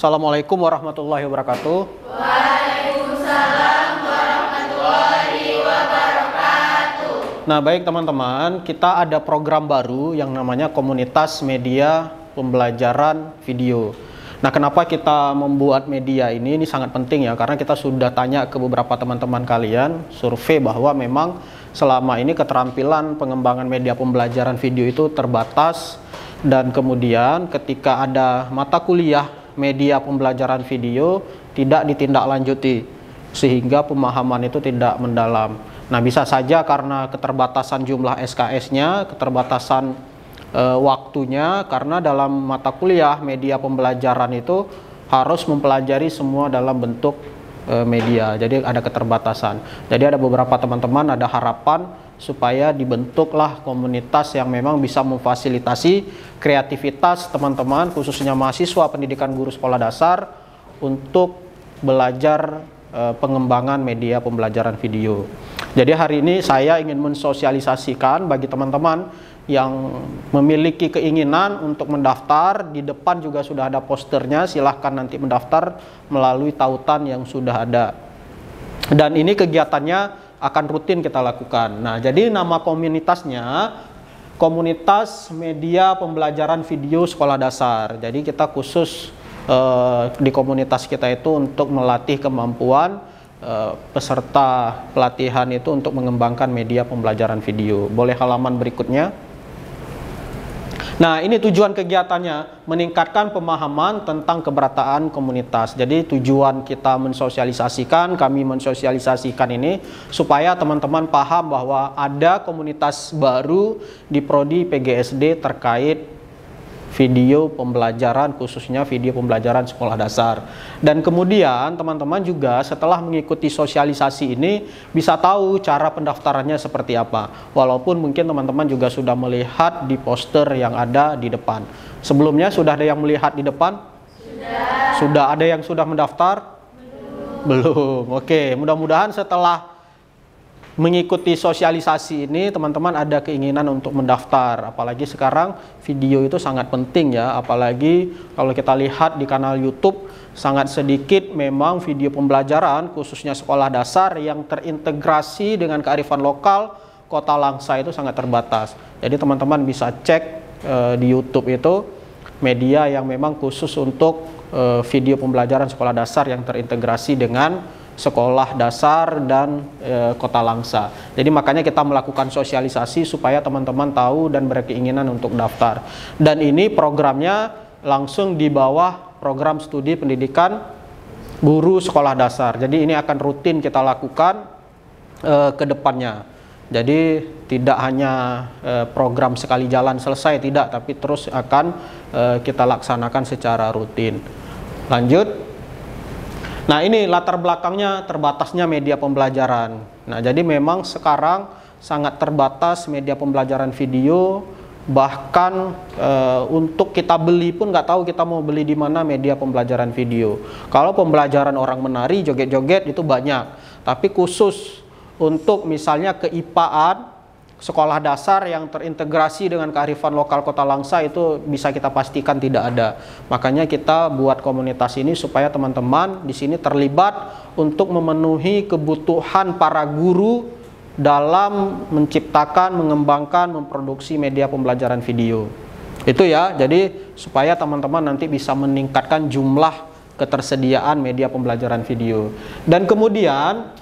Assalamualaikum warahmatullahi wabarakatuh. Waalaikumsalam warahmatullahi wabarakatuh. Nah, baik teman-teman, kita ada program baru yang namanya Komunitas Media Pembelajaran Video. Nah, kenapa kita membuat media ini? Ini sangat penting ya, karena kita sudah tanya ke beberapa teman-teman kalian, survei bahwa memang selama ini keterampilan pengembangan media pembelajaran video itu terbatas, dan kemudian ketika ada mata kuliah media pembelajaran video tidak ditindaklanjuti sehingga pemahaman itu tidak mendalam. Nah, bisa saja karena keterbatasan jumlah SKS-nya, keterbatasan waktunya, karena dalam mata kuliah media pembelajaran itu harus mempelajari semua dalam bentuk media, jadi ada keterbatasan. Jadi ada beberapa teman-teman ada harapan supaya dibentuklah komunitas yang memang bisa memfasilitasi kreativitas teman-teman, khususnya mahasiswa pendidikan guru sekolah dasar, untuk belajar pengembangan media pembelajaran video. Jadi hari ini saya ingin mensosialisasikan bagi teman-teman yang memiliki keinginan untuk mendaftar. Di depan juga sudah ada posternya, silahkan nanti mendaftar melalui tautan yang sudah ada. Dan ini kegiatannya akan rutin kita lakukan. Nah, jadi nama komunitasnya Komunitas Media Pembelajaran Video Sekolah Dasar. Jadi kita khusus di komunitas kita itu untuk melatih kemampuan peserta pelatihan itu untuk mengembangkan media pembelajaran video. Boleh halaman berikutnya. Nah, ini tujuan kegiatannya, meningkatkan pemahaman tentang keberadaan komunitas. Jadi tujuan kita mensosialisasikan, kami mensosialisasikan ini supaya teman-teman paham bahwa ada komunitas baru di Prodi PGSD terkait video pembelajaran, khususnya video pembelajaran sekolah dasar. Dan kemudian teman-teman juga setelah mengikuti sosialisasi ini bisa tahu cara pendaftarannya seperti apa. Walaupun mungkin teman-teman juga sudah melihat di poster yang ada di depan. Sebelumnya sudah ada yang melihat di depan? Sudah. Sudah ada yang sudah mendaftar? Belum. Oke, mudah-mudahan setelah mengikuti sosialisasi ini teman-teman ada keinginan untuk mendaftar. Apalagi sekarang video itu sangat penting ya, apalagi kalau kita lihat di kanal YouTube sangat sedikit memang video pembelajaran khususnya sekolah dasar yang terintegrasi dengan kearifan lokal Kota Langsa itu sangat terbatas. Jadi teman-teman bisa cek di YouTube itu media yang memang khusus untuk video pembelajaran sekolah dasar yang terintegrasi dengan sekolah dasar dan Kota Langsa. Jadi makanya kita melakukan sosialisasi supaya teman-teman tahu dan berkeinginan untuk daftar. Dan ini programnya langsung di bawah program studi pendidikan guru sekolah dasar. Jadi ini akan rutin kita lakukan ke depannya. Jadi tidak hanya program sekali jalan selesai, tidak, tapi terus akan kita laksanakan secara rutin. Lanjut. Nah, ini latar belakangnya terbatasnya media pembelajaran. Nah, jadi memang sekarang sangat terbatas media pembelajaran video, bahkan untuk kita beli pun nggak tahu kita mau beli di mana media pembelajaran video. Kalau pembelajaran orang menari, joget-joget itu banyak, tapi khusus untuk misalnya keIPA-an sekolah dasar yang terintegrasi dengan kearifan lokal Kota Langsa itu bisa kita pastikan tidak ada. Makanya kita buat komunitas ini supaya teman-teman di sini terlibat untuk memenuhi kebutuhan para guru dalam menciptakan, mengembangkan, memproduksi media pembelajaran video. Itu ya, jadi supaya teman-teman nanti bisa meningkatkan jumlah ketersediaan media pembelajaran video. Dan kemudian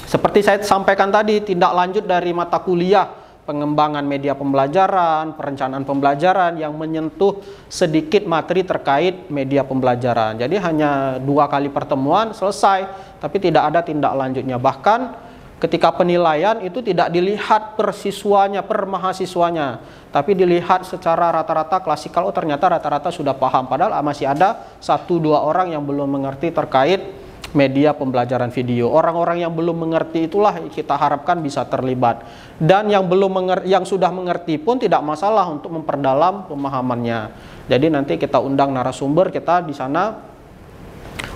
seperti saya sampaikan tadi, tindak lanjut dari mata kuliah pengembangan media pembelajaran, perencanaan pembelajaran yang menyentuh sedikit materi terkait media pembelajaran. Jadi hanya 2 kali pertemuan selesai, tapi tidak ada tindak lanjutnya. Bahkan ketika penilaian itu tidak dilihat per siswanya, per mahasiswanya, tapi dilihat secara rata-rata klasikal. Oh, ternyata rata-rata sudah paham, padahal masih ada 1-2 orang yang belum mengerti terkait media pembelajaran video. Orang-orang yang belum mengerti itulah kita harapkan bisa terlibat. Dan yang yang sudah mengerti pun tidak masalah untuk memperdalam pemahamannya. Jadi nanti kita undang narasumber, kita di sana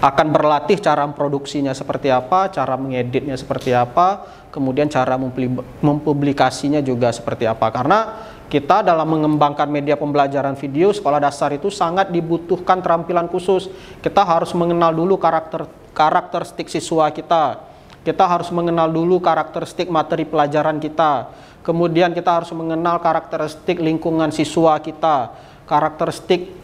akan berlatih cara memproduksinya seperti apa, cara mengeditnya seperti apa, kemudian cara mempublikasinya juga seperti apa. Karena kita dalam mengembangkan media pembelajaran video sekolah dasar itu sangat dibutuhkan terampilan khusus. Kita harus mengenal dulu karakteristik siswa kita. Kita harus mengenal dulu karakteristik materi pelajaran kita. Kemudian kita harus mengenal karakteristik lingkungan siswa kita, karakteristik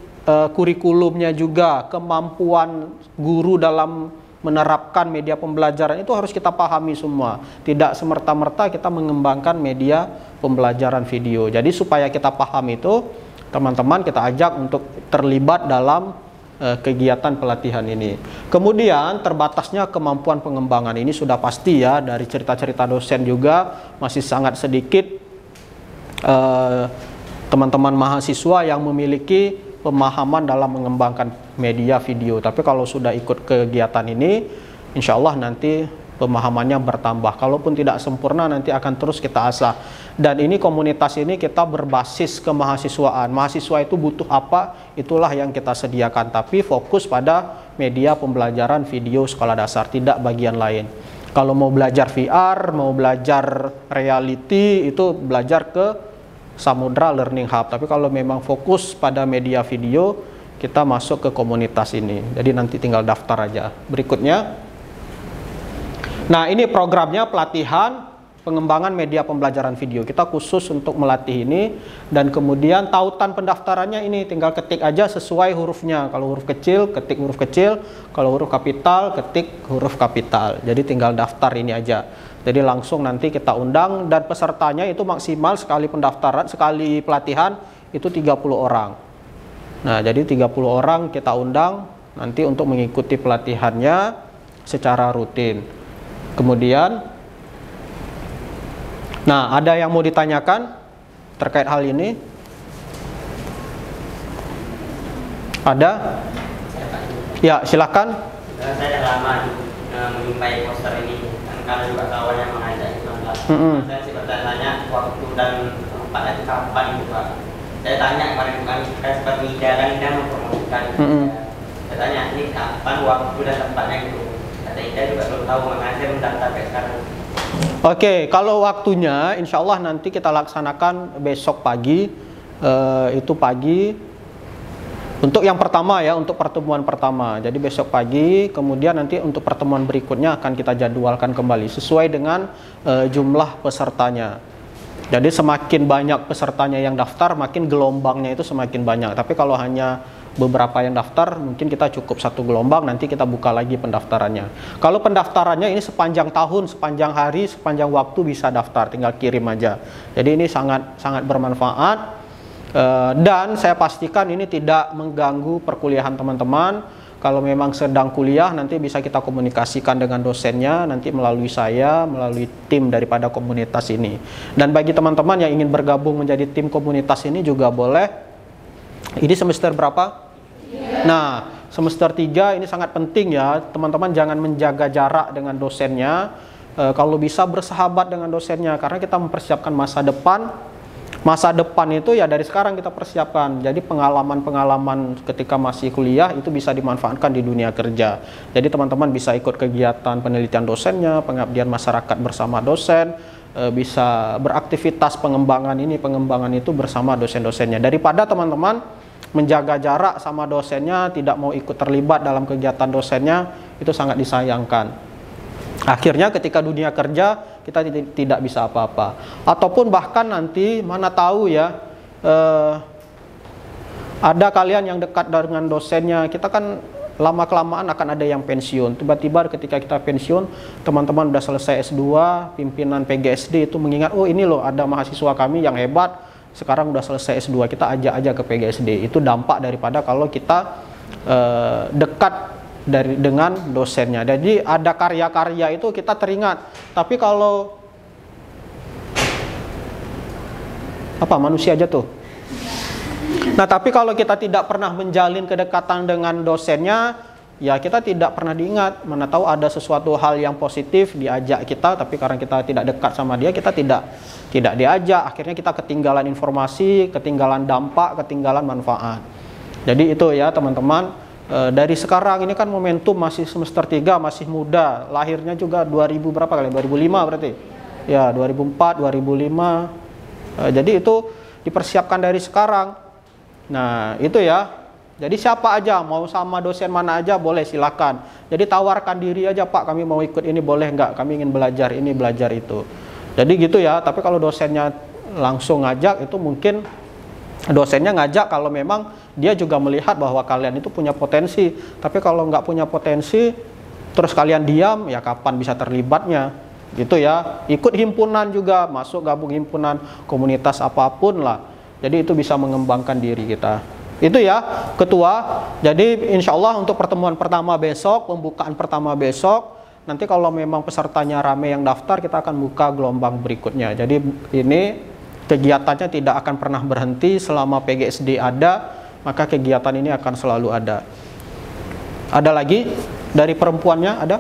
kurikulumnya juga, kemampuan guru dalam menerapkan media pembelajaran itu harus kita pahami semua. Tidak semerta-merta kita mengembangkan media pembelajaran video. Jadi supaya kita paham itu, teman-teman kita ajak untuk terlibat dalam kegiatan pelatihan ini. Kemudian terbatasnya kemampuan pengembangan ini sudah pasti ya, dari cerita-cerita dosen juga masih sangat sedikit teman-teman mahasiswa yang memiliki pemahaman dalam mengembangkan media video. Tapi kalau sudah ikut kegiatan ini, insya Allah nanti pemahamannya bertambah. Kalaupun tidak sempurna, nanti akan terus kita asah. Dan ini komunitas ini kita berbasis kemahasiswaan. Mahasiswa itu butuh apa, itulah yang kita sediakan. Tapi fokus pada media pembelajaran video sekolah dasar, tidak bagian lain. Kalau mau belajar VR, mau belajar reality, itu belajar ke Samudra Learning Hub. Tapi kalau memang fokus pada media video, kita masuk ke komunitas ini. Jadi nanti tinggal daftar aja. Berikutnya, nah ini programnya pelatihan pengembangan media pembelajaran video. Kita khusus untuk melatih ini. Dan kemudian tautan pendaftarannya ini tinggal ketik aja sesuai hurufnya. Kalau huruf kecil, ketik huruf kecil. Kalau huruf kapital, ketik huruf kapital. Jadi tinggal daftar ini aja. Jadi langsung nanti kita undang, dan pesertanya itu maksimal sekali pendaftaran, sekali pelatihan itu 30 orang. Nah, jadi 30 orang kita undang nanti untuk mengikuti pelatihannya secara rutin. Kemudian, nah ada yang mau ditanyakan terkait hal ini? Ada? Ya, silakan. Saya lama menyukai poster ini, dan karena juga kawannya mengajak saya sih bertanya waktu dan tempatnya itu kapan gitu Pak. Saya tanya kemarin, bukan saya sempat media kan Ida mempromosikan. Saya tanya ini kapan waktu dan tempatnya gitu. Kata Ida juga belum tahu, makanya saya mendaftar sampai sekarang. Oke, kalau waktunya insya Allah nanti kita laksanakan besok pagi. Itu pagi untuk yang pertama ya, untuk pertemuan pertama. Jadi besok pagi, kemudian nanti untuk pertemuan berikutnya akan kita jadwalkan kembali sesuai dengan jumlah pesertanya. Jadi semakin banyak pesertanya yang daftar, makin gelombangnya itu semakin banyak. Tapi kalau hanya beberapa yang daftar, mungkin kita cukup satu gelombang, nanti kita buka lagi pendaftarannya. Kalau pendaftarannya ini sepanjang tahun, sepanjang hari, sepanjang waktu bisa daftar, tinggal kirim aja. Jadi ini sangat bermanfaat. Dan saya pastikan ini tidak mengganggu perkuliahan teman-teman. Kalau memang sedang kuliah, nanti bisa kita komunikasikan dengan dosennya, nanti melalui saya, melalui tim daripada komunitas ini. Dan bagi teman-teman yang ingin bergabung menjadi tim komunitas ini juga boleh. Ini semester berapa? 3. Nah, semester 3 ini sangat penting ya, teman-teman jangan menjaga jarak dengan dosennya. Kalau bisa bersahabat dengan dosennya, karena kita mempersiapkan masa depan. Masa depan itu ya dari sekarang kita persiapkan. Jadi pengalaman-pengalaman ketika masih kuliah itu bisa dimanfaatkan di dunia kerja. Jadi teman-teman bisa ikut kegiatan penelitian dosennya, pengabdian masyarakat bersama dosen, bisa beraktivitas pengembangan itu bersama dosen-dosennya. Daripada teman-teman menjaga jarak sama dosennya, tidak mau ikut terlibat dalam kegiatan dosennya, itu sangat disayangkan. Akhirnya ketika dunia kerja kita tidak bisa apa-apa. Ataupun bahkan nanti mana tahu ya, ada kalian yang dekat dengan dosennya, kita kan lama-kelamaan akan ada yang pensiun. Tiba-tiba ketika kita pensiun, teman-teman udah selesai S2, pimpinan PGSD itu mengingat, oh ini loh ada mahasiswa kami yang hebat, sekarang udah selesai S2, kita ajak aja ke PGSD. Itu dampak daripada kalau kita dekat dengan dosennya. Jadi ada karya-karya itu kita teringat. Tapi kalau manusia aja tuh. Nah, tapi kalau kita tidak pernah menjalin kedekatan dengan dosennya, ya kita tidak pernah diingat. Mana tahu ada sesuatu hal yang positif diajak kita, tapi karena kita tidak dekat sama dia, kita tidak diajak. Akhirnya kita ketinggalan informasi, ketinggalan dampak, ketinggalan manfaat. Jadi itu ya teman-teman. Dari sekarang ini kan momentum masih semester 3, masih muda, lahirnya juga 2000 berapa kali? 2005 berarti? Ya, 2004, 2005. Jadi itu dipersiapkan dari sekarang. Nah, itu ya. Jadi siapa aja, mau sama dosen mana aja boleh, silakan. Jadi tawarkan diri aja, Pak, kami mau ikut ini boleh nggak? Kami ingin belajar ini, belajar itu. Jadi gitu ya, tapi kalau dosennya langsung ngajak, itu mungkin dosennya ngajak kalau memang dia juga melihat bahwa kalian itu punya potensi. Tapi kalau nggak punya potensi, terus kalian diam, ya kapan bisa terlibatnya? Gitu ya. Ikut himpunan juga, masuk gabung himpunan, komunitas apapun lah. Jadi itu bisa mengembangkan diri kita. Itu ya, Ketua. Jadi insya Allah untuk pertemuan pertama besok, pembukaan pertama besok, nanti kalau memang pesertanya rame yang daftar, kita akan buka gelombang berikutnya. Jadi ini kegiatannya tidak akan pernah berhenti selama PGSD ada, maka kegiatan ini akan selalu ada. Ada lagi dari perempuannya, ada?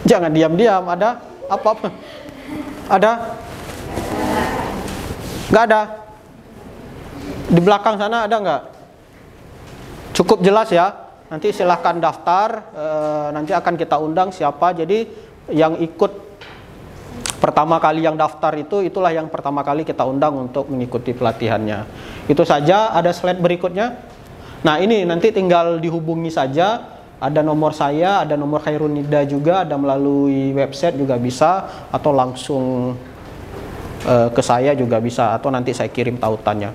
Jangan diam-diam, ada? Apa? Ada? Nggak ada? Di belakang sana ada nggak? Cukup jelas ya. Nanti silahkan daftar. Nanti akan kita undang siapa. Jadi yang ikut pertama kali yang daftar itu, itulah yang pertama kali kita undang untuk mengikuti pelatihannya. Itu saja. Ada slide berikutnya. Nah ini nanti tinggal dihubungi saja. Ada nomor saya, ada nomor Khairunida juga, ada melalui website juga bisa, atau langsung ke saya juga bisa, atau nanti saya kirim tautannya.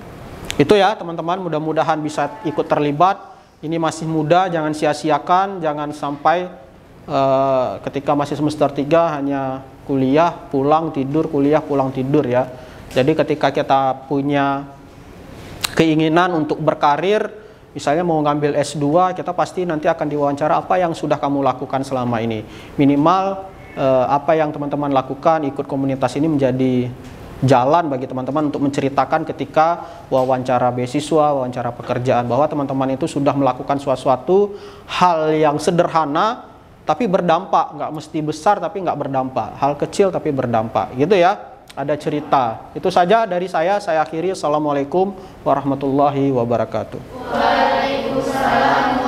Itu ya teman-teman, mudah-mudahan bisa ikut terlibat. Ini masih muda, jangan sia-siakan, jangan sampai ketika masih semester 3 hanya kuliah, pulang, tidur, kuliah, pulang, tidur ya. Jadi ketika kita punya keinginan untuk berkarir, misalnya mau ngambil S2, kita pasti nanti akan diwawancara apa yang sudah kamu lakukan selama ini. Minimal apa yang teman-teman lakukan, ikut komunitas ini menjadi jalan bagi teman-teman untuk menceritakan ketika wawancara beasiswa, wawancara pekerjaan, bahwa teman-teman itu sudah melakukan sesuatu hal yang sederhana tapi berdampak, nggak mesti besar tapi nggak berdampak, hal kecil tapi berdampak, gitu ya. Ada cerita. Itu saja dari saya akhiri. Assalamualaikum warahmatullahi wabarakatuh. Waalaikumsalam.